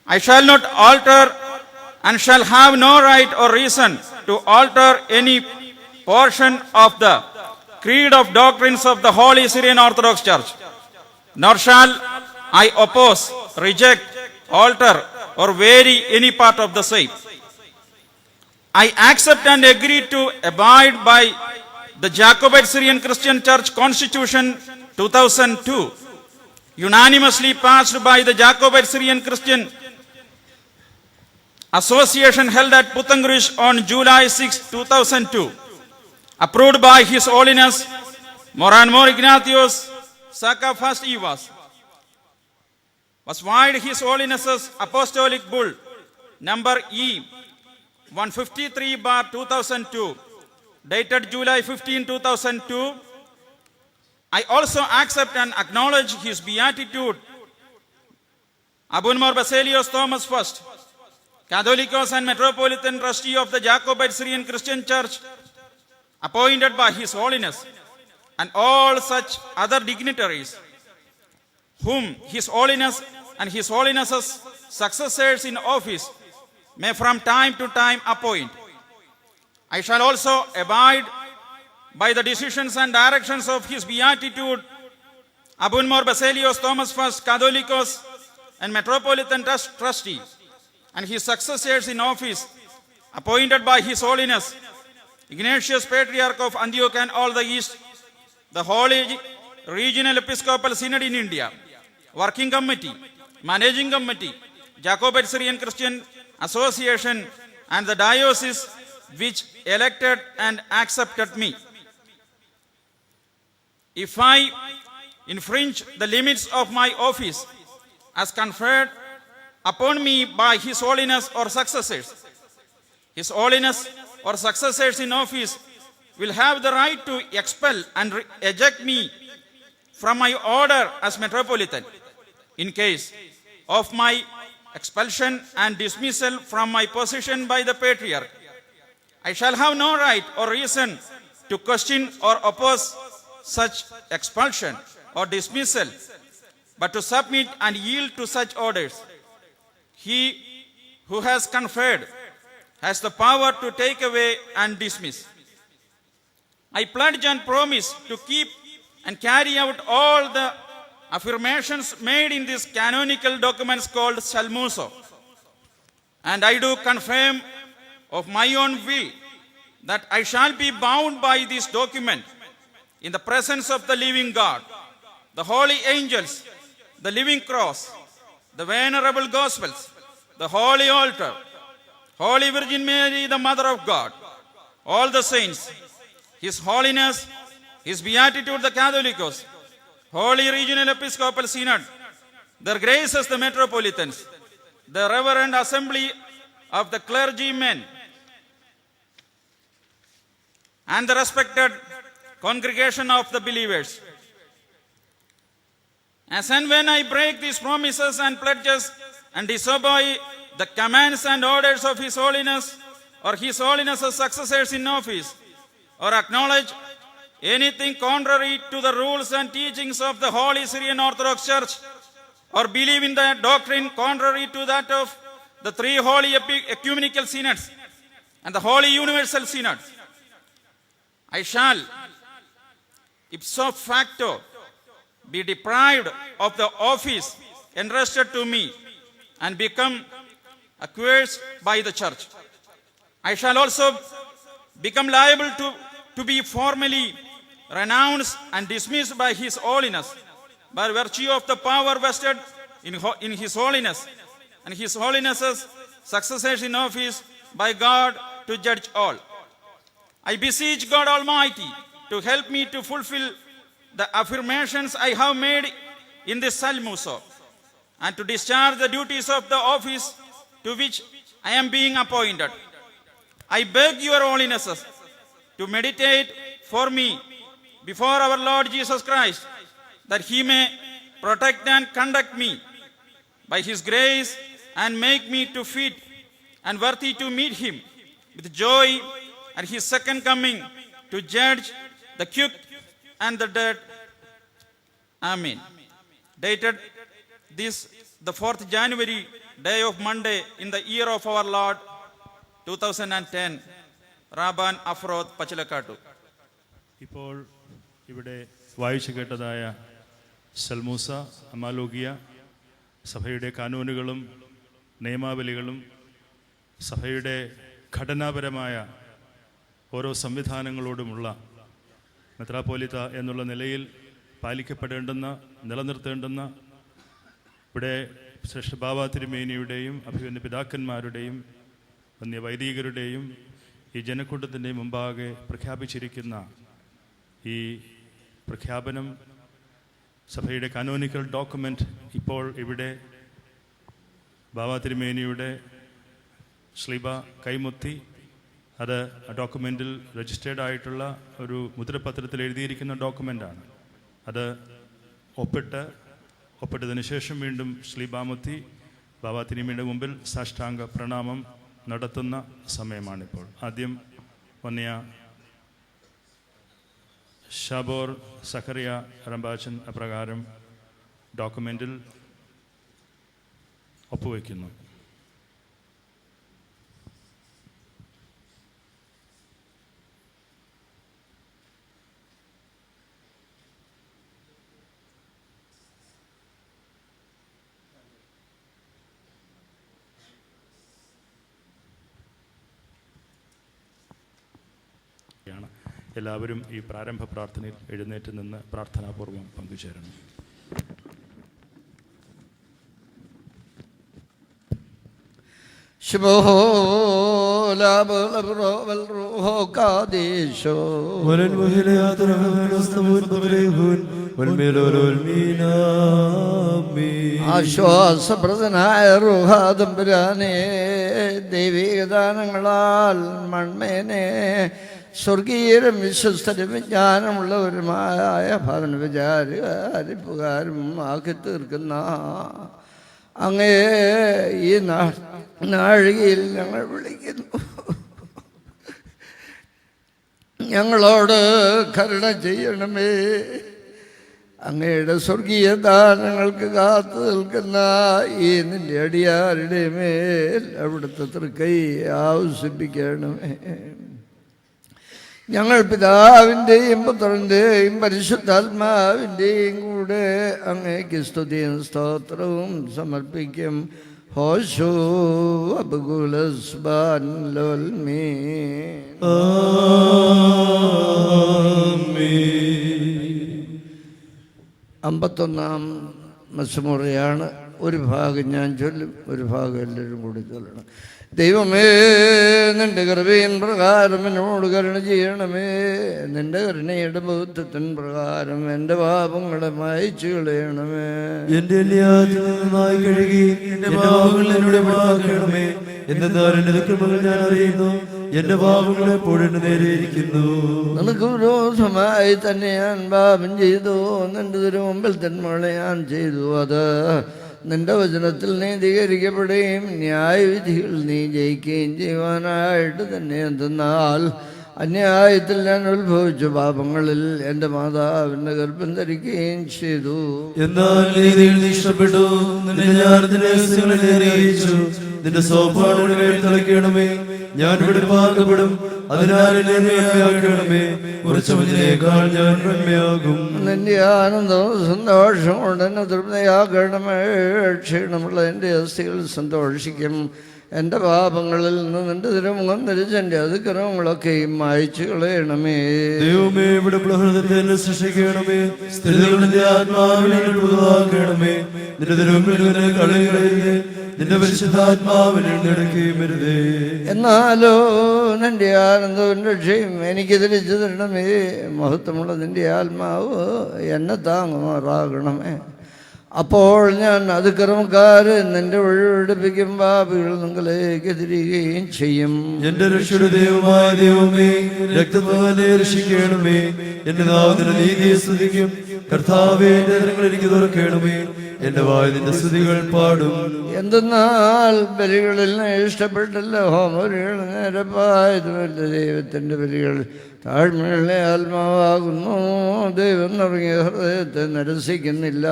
I shall not alter and shall have no right or reason to alter any portion of the creed of doctrines of the Holy Syrian Orthodox Church, nor shall I oppose, reject, alter, or vary any part of the same. I accept and agree to abide by the Jacobite Syrian Christian Church Constitution 2002, unanimously passed by the Jacobite Syrian Christian Association held at Puttangurish on July 6, 2002, approved by His Holiness Moranmor Ignatius Saka First Evas, was void His Holiness's Apostolic Bull number E 153/2002, dated July 15, 2002. I also accept and acknowledge His Beatitude Abunmor Baselios Thomas I, Catholicos and Metropolitan Trustee of the Jacobite Syrian Christian Church, appointed by His Holiness, and all such other dignitaries whom His Holiness and His Holiness's successors in office may from time to time appoint. I shall also abide by the decisions and directions of His Beatitude Abunmor Baselios Thomas I, Catholicos and Metropolitan Trustee, and his successors in office, appointed by His Holiness Ignatius Patriarch of Antioch and all the East, the Holy Regional Episcopal Synod in India, Working Committee, Managing Committee, Jacobite Syrian Christian Association, and the diocese which elected and accepted me. If I infringe the limits of my office as conferred upon me by His Holiness or successors, His Holiness or successors in office will have the right to expel and eject me from my order as Metropolitan. In case of my expulsion and dismissal from my position by the Patriarch, I shall have no right or reason to question or oppose such expulsion or dismissal, but to submit and yield to such orders. He who has conferred has the power to take away and dismiss. I pledge and promise to keep and carry out all the affirmations made in these canonical documents called Salmuso. And I do confirm of my own will that I shall be bound by this document in the presence of the living God, the holy angels, the living cross, the venerable Gospels, the holy altar, Holy Virgin Mary, the Mother of God, all the saints, His Holiness, His Beatitude the Catholicos, Holy Regional Episcopal Synod, their graces the Metropolitans, the Reverend Assembly of the Clergymen, and the respected congregation of the believers. As and when I break these promises and pledges and disobey the commands and orders of His Holiness or His Holiness's successors in office, or acknowledge anything contrary to the rules and teachings of the Holy Syrian Orthodox Church, or believe in the doctrine contrary to that of the three holy ecumenical synods and the Holy Universal Synod, I shall ipso facto be deprived of the office entrusted to me and become accursed by the Church. I shall also become liable to be formally renounced and dismissed by His Holiness by virtue of the power vested in His Holiness and His Holiness's successors in office by God to judge all. I beseech God Almighty to help me to fulfill the affirmations I have made in this Salmuso and to discharge the duties of the office to which I am being appointed. I beg your Holinesses to meditate for me before our Lord Jesus Christ, that He may protect and conduct me by His grace and make me to fit and worthy to meet Him with joy at His second coming to judge the quick and the dead. Amen. Dated this the 4th January, day of Monday, in the year of our Lord 2010, Rabban Afroth Pachilakatu. ഇപ്പോൾ ഇവിടെ വായിച്ചു കേട്ടതായ സൽമൂസ അമാലോകിയ സഭയുടെ കാനൂനുകളും നിയമാവലികളും സഭയുടെ ഘടനാപരമായ ഓരോ സംവിധാനങ്ങളോടുമുള്ള മെത്രാപ്പോലിത്ത എന്നുള്ള നിലയിൽ പാലിക്കപ്പെടേണ്ടുന്ന നിലനിർത്തേണ്ടുന്ന ഇവിടെ ശ്രേഷ്ഠ ബാബ തിരുമേനിയുടെയും അഭിവന്യ പിതാക്കന്മാരുടെയും വന്യ വൈദികരുടെയും ഈ ജനക്കൂട്ടത്തിൻ്റെ മുമ്പാകെ പ്രഖ്യാപിച്ചിരിക്കുന്ന ഈ പ്രഖ്യാപനം സഭയുടെ കാനോനിക്കൽ ഡോക്യുമെൻ്റ് ഇപ്പോൾ ഇവിടെ ബാബ തിരുമേനിയുടെ ശ്ലീബ കൈമുത്തി അത് ഡോക്യുമെൻറ്റിൽ രജിസ്റ്റേർഡ് ആയിട്ടുള്ള ഒരു മുദ്രപത്രത്തിൽ എഴുതിയിരിക്കുന്ന ഡോക്യുമെൻ്റാണ്. അത് ഒപ്പിട്ടതിന് ശേഷം വീണ്ടും ശ്ലീബാമുത്തി ബാബ തിരുമേനിയുടെ മുമ്പിൽ സാഷ്ടാംഗ പ്രണാമം നടത്തുന്ന സമയമാണിപ്പോൾ. ആദ്യം വന്നിയ ഷാബോർ സഖറിയ റംബാച്ചൻ അപ്രകാരം ഡോക്യുമെൻറ്റിൽ ഒപ്പുവയ്ക്കുന്നു. എല്ലാവരും ഈ പ്രാരംഭ പ്രാർത്ഥനയിൽ എഴുന്നേറ്റ് നിന്ന് പ്രാർത്ഥനാപൂർവം പങ്കുചേരണം. ആശ്വാസപ്രദനായ റുഹാദംബുരാനെ, ദൈവികദാനങ്ങളാൽ മൺമേനെ സ്വർഗീയരും വിശ്വസ്തരും വിജ്ഞാനമുള്ളവരുമായ ഭവന വിചാരിപ്പുകാരും ആക്കി തീർക്കുന്ന അങ്ങേ ഈ നാഴികയിൽ ഞങ്ങൾ വിളിക്കുന്നു. ഞങ്ങളോട് കരുണ ചെയ്യണമേ. അങ്ങയുടെ സ്വർഗീയ ദാനങ്ങൾക്ക് കാത്തു നിൽക്കുന്ന ഈ നിന്റെ അടിയാരുടെ മേൽ അവിടുത്തെ തൃക്കൈ ആവശ്യപ്പിക്കണമേ. ഞങ്ങൾ പിതാവിൻ്റെയും പുത്രൻ്റെയും പരിശുദ്ധാത്മാവിൻ്റെയും കൂടെ അങ്ങേക്ക് സ്തുതിയും സ്തോത്രവും സമർപ്പിക്കും. ഹോശോ അബ്ഗുലസ്ബാൻ ലോൽമീൻ. 51-ാം മസ്മുറയാണ്. ഒരു ഭാഗം ഞാൻ ചൊല്ലും, ഒരു ഭാഗം എല്ലാവരും കൂടി ചൊല്ലണം. ദൈവമേ, നിന്റെ കൃപയിൻ പ്രകാരം എന്നോട് കരുണ ചെയ്യണമേ. നിന്റെ കരുണയുടെ ബൗദ്ധത്തിൻ പ്രകാരം എൻ്റെ പാപങ്ങളെ മായ്ച്ചു കളയണമേ. എന്റെ നന്നായി കഴുകി എന്റെ പാപങ്ങൾ എന്നോട് മാക്കണമേ. എന്നാൽ എന്റെ ദുഃഖങ്ങൾ ഞാൻ അറിയുന്നു, എന്റെ പാപങ്ങൾ എപ്പോഴും നേരെയിരിക്കുന്നു. നിനക്ക് വിരോധമായി തന്നെ ഞാൻ പാപം ചെയ്തു, നിന്റെ തിരുമുമ്പിൽ തന്മകളെ ഞാൻ ചെയ്തു. അത് നിന്റെ വചനത്തിൽ നീതീകരിക്കപ്പെടുകയും ന്യായവിധികൾ നീ ജയിക്കുകയും ചെയ്യുവാനായിട്ട് തന്നെ. എന്തെന്നാൽ അന്യായത്തിൽ ഞാൻ ഉത്ഭവിച്ചു, പാപങ്ങളിൽ എൻ്റെ മാതാവിൻ്റെ ഗർഭം ധരിക്കുകയും ചെയ്തു. എന്നാൽ നീതിയിൽ നീ ഇഷ്ടപ്പെട്ടു, നിന്നെ ഞാൻ അറിയിച്ചു. നിന്റെ സോപാനങ്ങളെ തിളയ്ക്കണമേ. ഞാൻ ഇവിടെ പാകപ്പെടും, അതിനാൽ എന്നെ നന്മയാക്കണമേ. കുറച്ചു മുന്നിനേക്കാൾ ഞാൻ നന്മയാകും. നിന്റെ ആനന്ദവും സന്തോഷം കൊണ്ട് എന്നെ തൃപ്തിയാക്കണമേ. ക്ഷീണമുള്ള എൻ്റെ അസ്ഥികൾ സന്തോഷിക്കും. എൻ്റെ പാപങ്ങളിൽ നിന്ന് നിന്റെ തിരുമുഖം ധരിച്ച് എൻ്റെ അതിക്രമങ്ങളൊക്കെയും മായ്ച്ചു കളയണമേ. ദൈവമേ, ഇവിടെ ഹൃദയത്തെ എന്നെ സൃഷ്ടിക്കണമേ. സ്ഥിതികളുടെ ആത്മാവിനെ പുതുതാക്കണമേ. നിന്റെ തിരുമുമ്പിൽ കളയരുതേ, നിന്റെ പരിശുദ്ധാത്മാവിനെ നടക്കുകയുമരുതേ. എന്നാലോ നിന്റെ ആനന്ദവും രക്ഷയും എനിക്ക് തിരിച്ചു തരണമേ. മഹത്വമുള്ള നിന്റെ ആത്മാവ് എന്നെ താങ്ങുമാറാകണമേ. അപ്പോൾ ഞാൻ അതിക്രമക്കാര് നിന്റെ വഴിപിടിപ്പിക്കും, പാപികൾ നിങ്ങളിലേക്ക് തിരികുകയും ചെയ്യും. എന്റെ രക്ഷയുടെ ദൈവമായ ദൈവമേ, രക്തത്തെ രക്ഷിക്കണമേ. എന്റെ നാവിന്റെ നീതിയെ സ്തുതിക്കും. കർത്താവേ, എന്റെ ജനങ്ങൾ എനിക്ക് തുറക്കണമേ. എന്റെ വായ നിന്റെ സ്തുതികൾ പാടും. എന്തെന്നാൽ ബലികളിൽ ഇഷ്ടപ്പെട്ടില്ല ഹോമബലികൾ നേരപ്പായതുമല്ല. ദൈവത്തിൻ്റെ ബലികൾ താഴ്മയുള്ള ആത്മാവാകുന്നു. ദൈവം നിറങ്ങിയ ഹൃദയത്തെ നിരസിക്കുന്നില്ല.